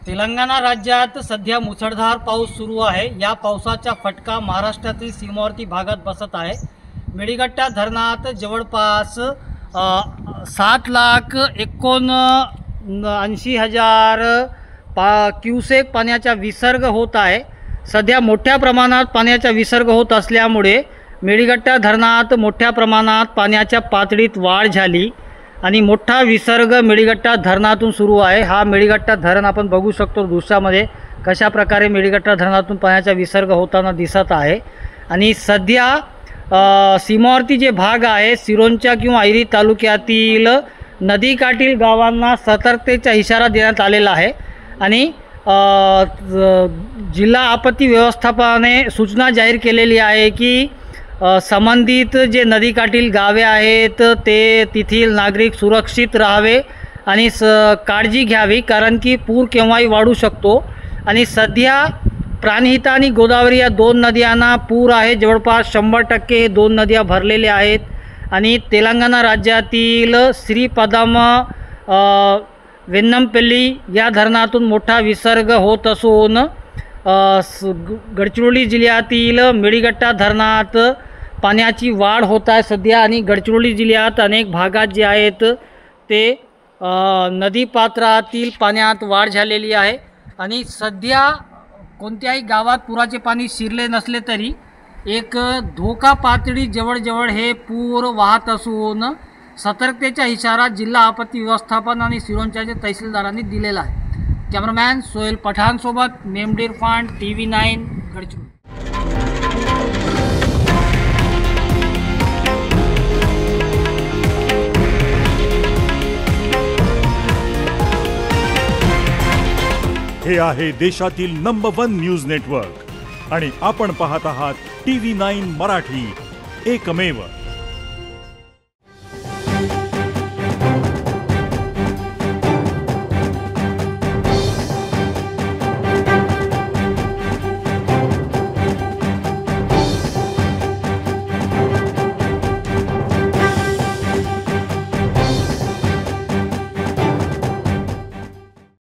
तेलंगणा राज्यात सध्या मुसळधार पाऊस सुरू आहे। या पावसाचा फटका महाराष्ट्रातील सीमावर्ती भागात बसत आहे। मेळीगट्टा धरणात जवळपास 7,79,80,000 क्युसेक पाण्याचा विसर्ग होत आहे। सध्या मोठ्या प्रमाणात पाण्याचा विसर्ग होत असल्यामुळे मेळीगट्टा धरणात मोठ्या प्रमाणात पाण्याच्या पातळीत वाढ झाली आणि मोठा विसर्ग मेळीगट्टा धरणातून सुरू आहे। हा मेळीगट्टा धरण आपण बघू शकतो दृश्यामध्ये कशा प्रकारे मेळीगट्टा धरणातून पाण्याचा विसर्ग होताना दिसत आहे। आणि सध्या सीमावर्ती जे भाग आहे सिरोंचा किंवा ऐरी तालुक्यातील नदीकाठील गावांना सतर्कतेचा इशारा देण्यात आलेला आहे आणि जिल्हा आपत्ती व्यवस्थापनाने सूचना जाहीर केलेली आहे की संबंधित जे नदीकाठील गावे आहेत ते तेथील नागरिक सुरक्षित राहावे आणि काळजी घ्यावी, कारण की पूर केव्हाही वाढू शकतो। आणि सध्या प्राणहिता आणि गोदावरी या दोन नद्यांना पूर आहे। जवळपास 100% हे दोन नद्या भरलेल्या आहेत आणि तेलंगणा राज्यातील श्रीपदम वेन्नमपल्ली या धरणातून मोठा विसर्ग होत असून गडचिरोली जिल्ह्यातील मेळीगट्टा धरणात पाण्याची वाढ होत आहे सध्या। आणि गडचिरोली जिल्ह्यात अनेक भागात जे आहेत ते नदीपात्रातील पाण्यात वाढ झालेली आहे आणि सध्या कोणत्याही गावात पुराचे पाणी शिरले नसले तरी एक धोका पातळी जवळजवळ हे पूर वाहत असून सतर्कतेचा इशारा जिल्हा आपत्ती व्यवस्थापन आणि सिरोंचाच्या तहसीलदारांनी दिलेला आहे। कॅमेरामॅन सोहेल पठाण सोबत मेमडी इरफान, TV9 गडचिरोली। हे आहे देशातील नंबर 1 न्यूज नेटवर्क आणि आपण पाहत आहात TV9 मराठी, एकमेव।